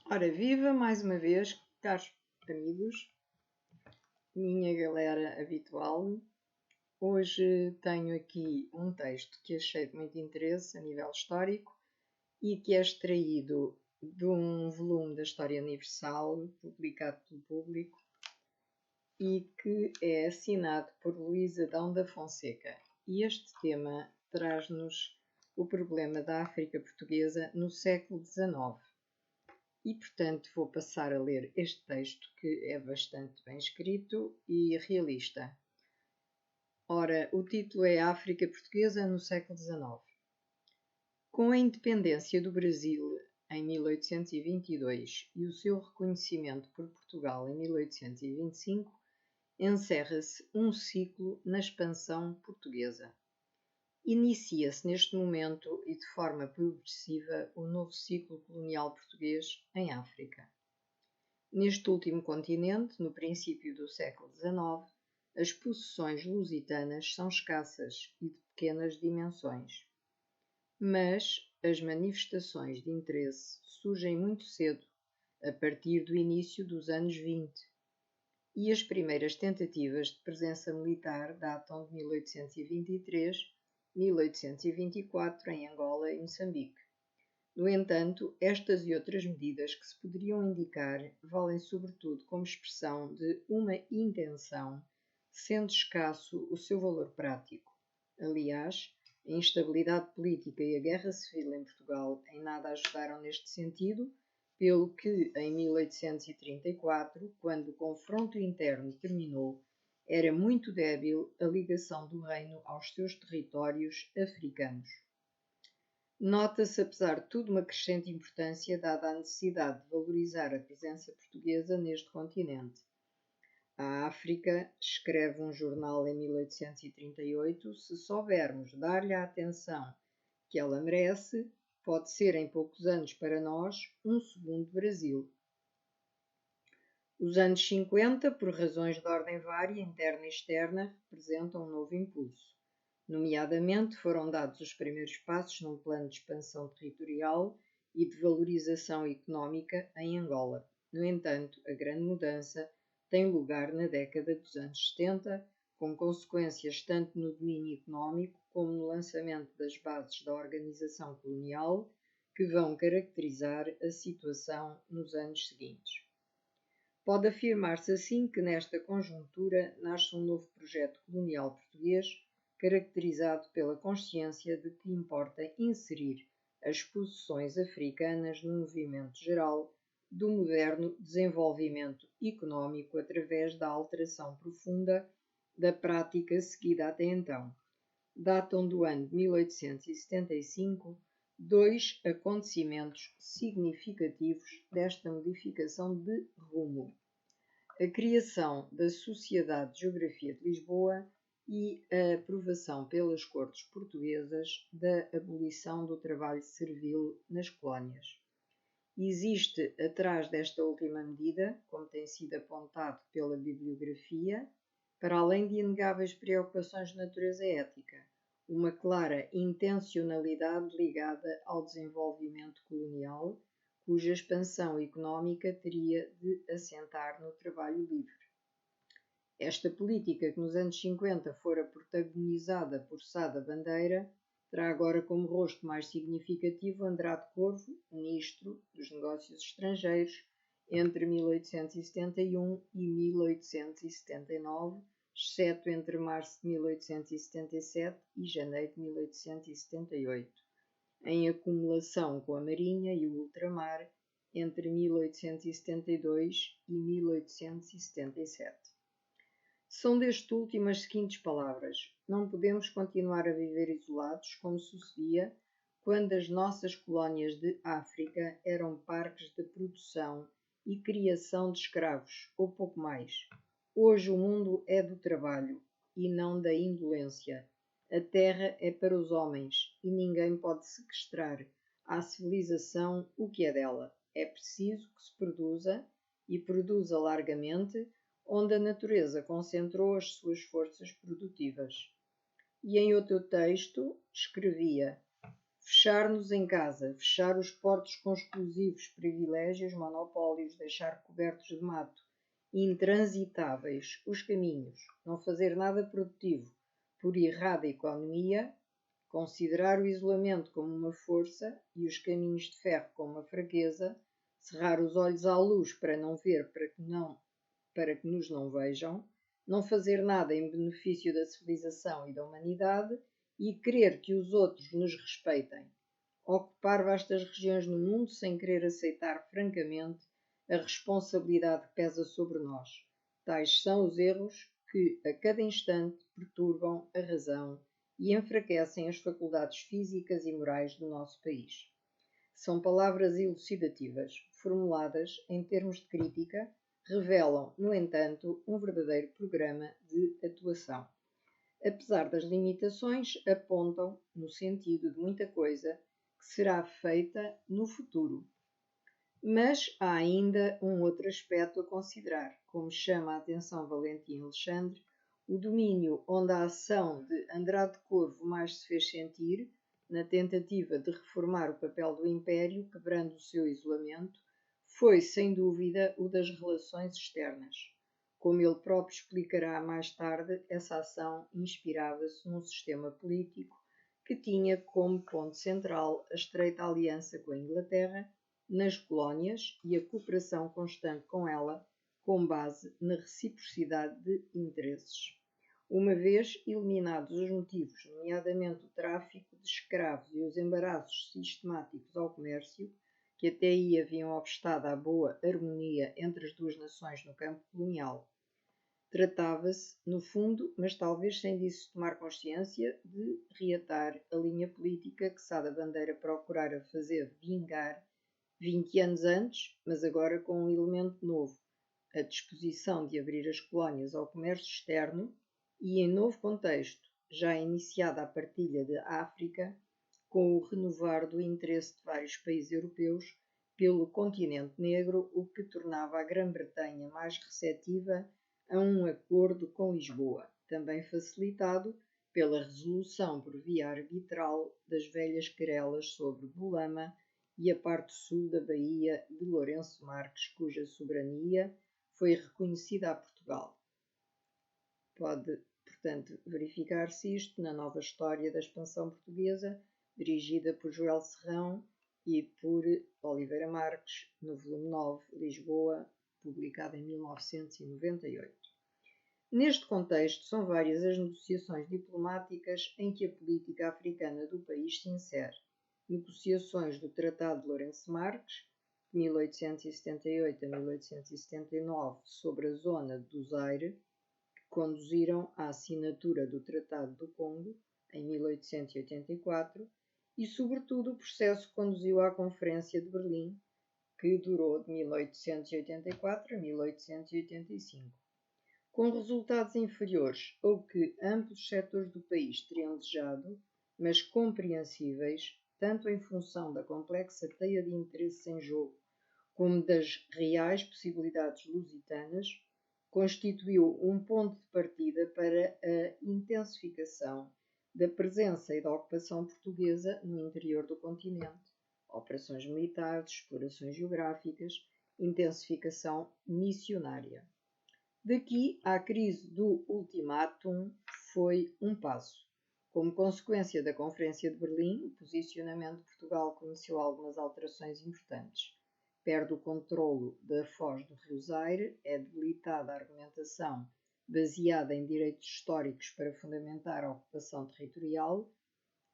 Ora, viva mais uma vez, caros amigos, minha galera habitual. Hoje tenho aqui um texto que achei de muito interesse a nível histórico e que é extraído de um volume da História Universal, publicado pelo Público, e que é assinado por Luís Adão da Fonseca. E este tema traz-nos o problema da África Portuguesa no século XIX. E, portanto, vou passar a ler este texto, que é bastante bem escrito e realista. Ora, o título é África Portuguesa no século XIX. Com a independência do Brasil em 1822 e o seu reconhecimento por Portugal em 1825, encerra-se um ciclo na expansão portuguesa. Inicia-se neste momento e de forma progressiva o novo ciclo colonial português em África. Neste último continente, no princípio do século XIX, as possessões lusitanas são escassas e de pequenas dimensões. Mas as manifestações de interesse surgem muito cedo, a partir do início dos anos 20, e as primeiras tentativas de presença militar datam de 1823-1824 em Angola e Moçambique. No entanto, estas e outras medidas que se poderiam indicar valem sobretudo como expressão de uma intenção, sendo escasso o seu valor prático. Aliás, a instabilidade política e a guerra civil em Portugal em nada ajudaram neste sentido, pelo que, em 1834, quando o confronto interno terminou, era muito débil a ligação do reino aos seus territórios africanos. Nota-se, apesar de tudo, uma crescente importância dada à necessidade de valorizar a presença portuguesa neste continente. A África, escreve um jornal em 1838, se soubermos dar-lhe a atenção que ela merece, pode ser em poucos anos para nós um segundo Brasil. Os anos 50, por razões de ordem vária, interna e externa, representam um novo impulso. Nomeadamente, foram dados os primeiros passos num plano de expansão territorial e de valorização económica em Angola. No entanto, a grande mudança tem lugar na década dos anos 70, com consequências tanto no domínio económico como no lançamento das bases da organização colonial, que vão caracterizar a situação nos anos seguintes. Pode afirmar-se assim que nesta conjuntura nasce um novo projeto colonial português, caracterizado pela consciência de que importa inserir as possessões africanas no movimento geral do moderno desenvolvimento económico através da alteração profunda da prática seguida até então. Datam do ano de 1875 dois acontecimentos significativos desta modificação de rumo: a criação da Sociedade de Geografia de Lisboa e a aprovação pelas Cortes Portuguesas da abolição do trabalho servil nas colónias. Existe atrás desta última medida, como tem sido apontado pela bibliografia, para além de inegáveis preocupações de natureza ética, uma clara intencionalidade ligada ao desenvolvimento colonial, cuja expansão económica teria de assentar no trabalho livre. Esta política, que nos anos 50 fora protagonizada por Sá da Bandeira, terá agora como rosto mais significativo Andrade Corvo, ministro dos Negócios Estrangeiros, entre 1871 e 1879, exceto entre março de 1877 e janeiro de 1878, em acumulação com a Marinha e o Ultramar entre 1872 e 1877. São deste último as seguintes palavras: não podemos continuar a viver isolados como sucedia quando as nossas colónias de África eram parques de produção e criação de escravos, ou pouco mais. Hoje o mundo é do trabalho e não da indolência. A terra é para os homens e ninguém pode sequestrar à civilização o que é dela. É preciso que se produza, e produza largamente, onde a natureza concentrou as suas forças produtivas. E em outro texto escrevia: Fechar-nos em casa, fechar os portos com exclusivos privilégios, monopólios, deixar cobertos de mato, intransitáveis os caminhos, não fazer nada produtivo por errada economia, considerar o isolamento como uma força e os caminhos de ferro como uma fraqueza, cerrar os olhos à luz para não ver, para que nos não vejam, não fazer nada em benefício da civilização e da humanidade e querer que os outros nos respeitem. Ocupar vastas regiões no mundo sem querer aceitar francamente a responsabilidade que pesa sobre nós. Tais são os erros que, a cada instante, perturbam a razão e enfraquecem as faculdades físicas e morais do nosso país. São palavras elucidativas, formuladas em termos de crítica, revelam, no entanto, um verdadeiro programa de atuação. Apesar das limitações, apontam no sentido de muita coisa que será feita no futuro. Mas há ainda um outro aspecto a considerar, como chama a atenção Valentim Alexandre, o domínio onde a ação de Andrade Corvo mais se fez sentir, na tentativa de reformar o papel do Império, quebrando o seu isolamento, foi, sem dúvida, o das relações externas. Como ele próprio explicará mais tarde, essa ação inspirava-se num sistema político que tinha como ponto central a estreita aliança com a Inglaterra nas colónias e a cooperação constante com ela, com base na reciprocidade de interesses. Uma vez eliminados os motivos, nomeadamente o tráfico de escravos e os embaraços sistemáticos ao comércio, que até aí haviam obstado à boa harmonia entre as duas nações no campo colonial. Tratava-se, no fundo, mas talvez sem disso tomar consciência, de reatar a linha política que Sá da Bandeira procurara fazer vingar 20 anos antes, mas agora com um elemento novo, a disposição de abrir as colónias ao comércio externo e em novo contexto, já iniciada a partilha da África, com o renovar do interesse de vários países europeus pelo continente negro, o que tornava a Grã-Bretanha mais receptiva a um acordo com Lisboa, também facilitado pela resolução por via arbitral das velhas querelas sobre Bolama e a parte sul da Baía de Lourenço Marques, cuja soberania foi reconhecida a Portugal. Pode, portanto, verificar-se isto na nova história da expansão portuguesa, dirigida por Joel Serrão e por Oliveira Marques, no volume 9, Lisboa, publicado em 1998. Neste contexto, são várias as negociações diplomáticas em que a política africana do país se insere. Negociações do Tratado de Lourenço Marques, de 1878 a 1879, sobre a zona do Zaire, que conduziram à assinatura do Tratado do Congo, em 1884, e, sobretudo, o processo que conduziu à Conferência de Berlim, que durou de 1884 a 1885. Com resultados inferiores ao que amplos setores do país teriam desejado, mas compreensíveis, tanto em função da complexa teia de interesses em jogo, como das reais possibilidades lusitanas, constituiu um ponto de partida para a intensificação da presença e da ocupação portuguesa no interior do continente, operações militares, explorações geográficas, intensificação missionária. Daqui à crise do ultimátum foi um passo. Como consequência da Conferência de Berlim, o posicionamento de Portugal conheceu algumas alterações importantes. Perde o controlo da foz do Rio Zaire, é debilitada a argumentação baseada em direitos históricos para fundamentar a ocupação territorial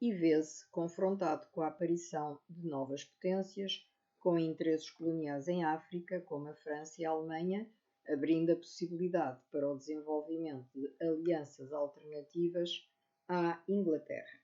e vê-se confrontado com a aparição de novas potências com interesses coloniais em África, como a França e a Alemanha, abrindo a possibilidade para o desenvolvimento de alianças alternativas à Inglaterra.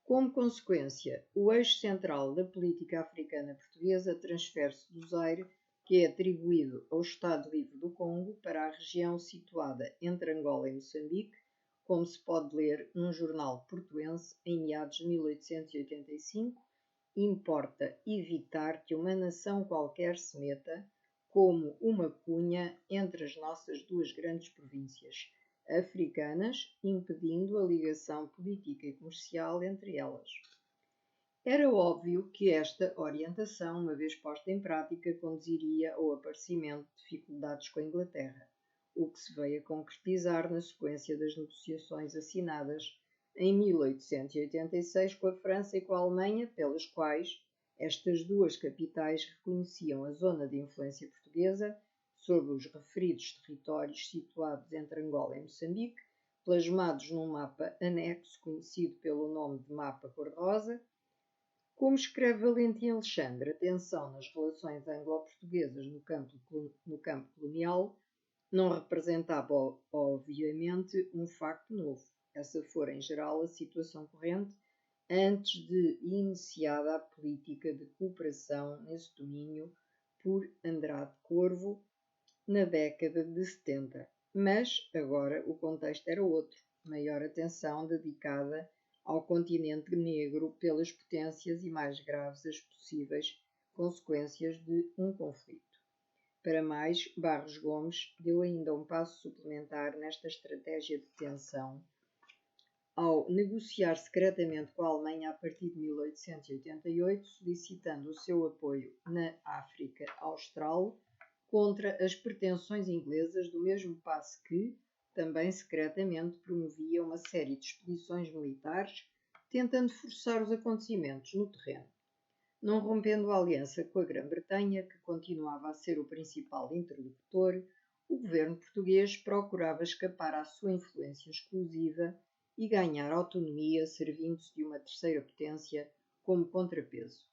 Como consequência, o eixo central da política africana portuguesa transfere-se do Zaire, que é atribuído ao Estado Livre do Congo, para a região situada entre Angola e Moçambique, como se pode ler num jornal portuense em meados de 1885, importa evitar que uma nação qualquer se meta, como uma cunha, entre as nossas duas grandes províncias africanas, impedindo a ligação política e comercial entre elas. Era óbvio que esta orientação, uma vez posta em prática, conduziria ao aparecimento de dificuldades com a Inglaterra, o que se veio a concretizar na sequência das negociações assinadas em 1886 com a França e com a Alemanha, pelas quais estas duas capitais reconheciam a zona de influência portuguesa sobre os referidos territórios situados entre Angola e Moçambique, plasmados num mapa anexo conhecido pelo nome de Mapa Cor-de-Rosa. Como escreve Valentim Alexandre, a tensão nas relações anglo-portuguesas no campo colonial não representava, obviamente, um facto novo. Essa fora, em geral, a situação corrente antes de iniciada a política de cooperação nesse domínio por Andrade Corvo na década de 70. Mas agora o contexto era outro, maior atenção dedicada ao continente negro pelas potências e mais graves as possíveis consequências de um conflito. Para mais, Barros Gomes deu ainda um passo suplementar nesta estratégia de tensão ao negociar secretamente com a Alemanha a partir de 1888, solicitando o seu apoio na África Austral contra as pretensões inglesas, do mesmo passo que, também secretamente, promovia uma série de expedições militares, tentando forçar os acontecimentos no terreno. Não rompendo a aliança com a Grã-Bretanha, que continuava a ser o principal interlocutor, o governo português procurava escapar à sua influência exclusiva e ganhar autonomia servindo-se de uma terceira potência como contrapeso.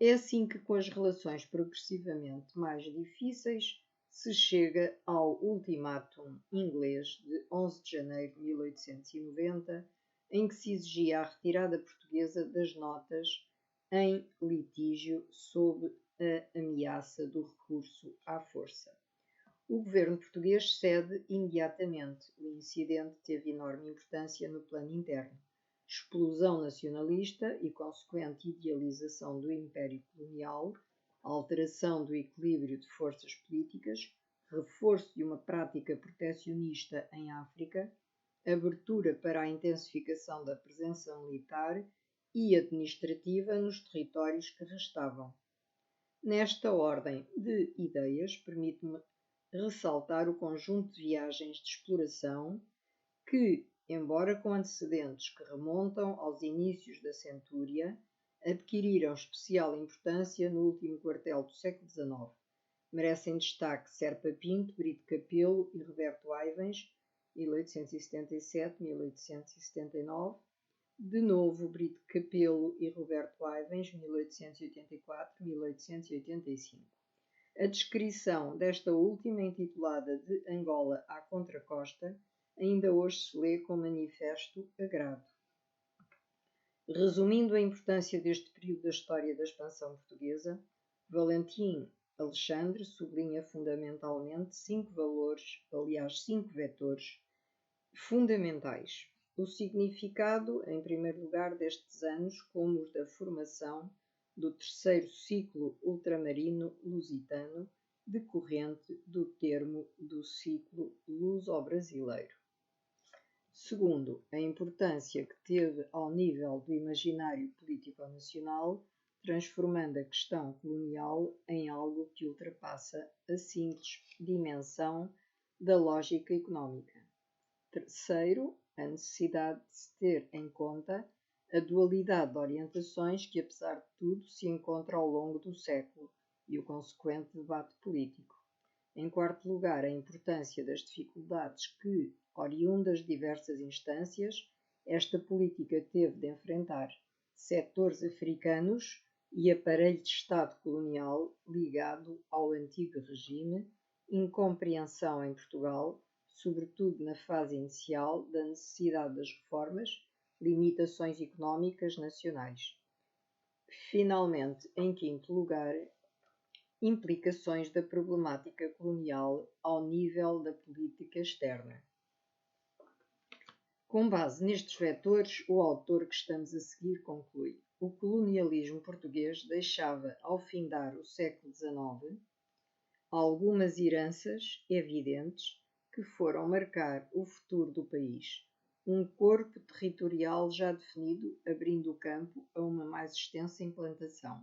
É assim que, com as relações progressivamente mais difíceis, se chega ao ultimátum inglês de 11 de janeiro de 1890, em que se exigia a retirada portuguesa das notas em litígio sob a ameaça do recurso à força. O governo português cede imediatamente. O incidente teve enorme importância no plano interno. Explosão nacionalista e consequente idealização do Império Colonial, alteração do equilíbrio de forças políticas, reforço de uma prática protecionista em África, abertura para a intensificação da presença militar e administrativa nos territórios que restavam. Nesta ordem de ideias, permite-me ressaltar o conjunto de viagens de exploração que, embora com antecedentes que remontam aos inícios da centúria, adquiriram especial importância no último quartel do século XIX. Merecem destaque Serpa Pinto, Brito Capelo e Roberto Aivens, 1877-1879, de novo Brito Capelo e Roberto Aivens, 1884-1885. A descrição desta última, intitulada De Angola à Contracosta, ainda hoje se lê com manifesto agrado. Resumindo a importância deste período da história da expansão portuguesa, Valentim Alexandre sublinha fundamentalmente 5 vetores fundamentais. O significado, em primeiro lugar, destes anos como os da formação do terceiro ciclo ultramarino lusitano, decorrente do termo do ciclo luso-brasileiro. Segundo, a importância que teve ao nível do imaginário político-nacional, transformando a questão colonial em algo que ultrapassa a simples dimensão da lógica económica. Terceiro, a necessidade de se ter em conta a dualidade de orientações que, apesar de tudo, se encontra ao longo do século e o consequente debate político. Em quarto lugar, a importância das dificuldades que, oriundas de diversas instâncias, esta política teve de enfrentar setores africanos e aparelho de Estado colonial ligado ao antigo regime, incompreensão em Portugal, sobretudo na fase inicial da necessidade das reformas, limitações económicas nacionais. Finalmente, em quinto lugar, implicações da problemática colonial ao nível da política externa. Com base nestes vetores, o autor que estamos a seguir conclui: o colonialismo português deixava, ao findar o século XIX, algumas heranças evidentes que foram marcar o futuro do país. um corpo territorial já definido, abrindo o campo a uma mais extensa implantação.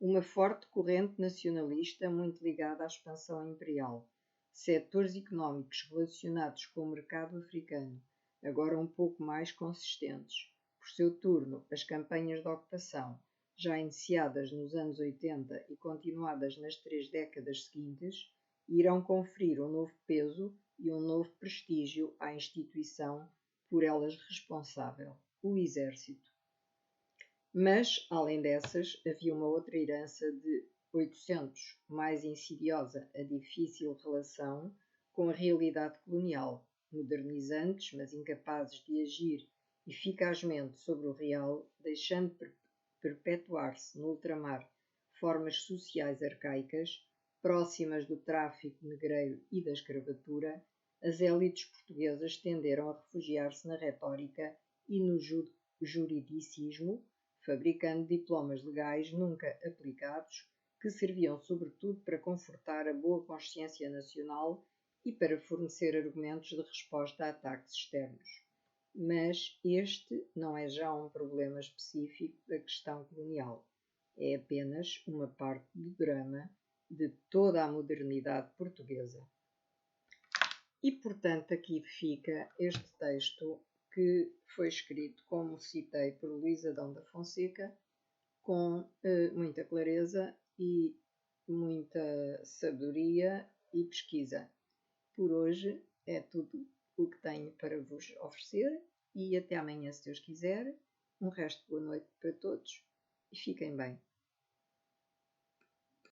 Uma forte corrente nacionalista muito ligada à expansão imperial. Setores económicos relacionados com o mercado africano, agora um pouco mais consistentes. Por seu turno, as campanhas de ocupação, já iniciadas nos anos 80 e continuadas nas 3 décadas seguintes, irão conferir um novo peso e um novo prestígio à instituição por elas responsável, o Exército. Mas, além dessas, havia uma outra herança de 800, mais insidiosa, a difícil relação com a realidade colonial, modernizantes, mas incapazes de agir eficazmente sobre o real, deixando perpetuar-se no ultramar formas sociais arcaicas, próximas do tráfico negreiro e da escravatura, as élites portuguesas tenderam a refugiar-se na retórica e no juridicismo, fabricando diplomas legais nunca aplicados, que serviam sobretudo para confortar a boa consciência nacional e para fornecer argumentos de resposta a ataques externos. Mas este não é já um problema específico da questão colonial. É apenas uma parte do drama de toda a modernidade portuguesa. E, portanto, aqui fica este texto que foi escrito, como citei, por Luís Adão da Fonseca, com muita clareza e muita sabedoria e pesquisa. Por hoje é tudo o que tenho para vos oferecer e até amanhã, se Deus quiser. Um resto de boa noite para todos e fiquem bem.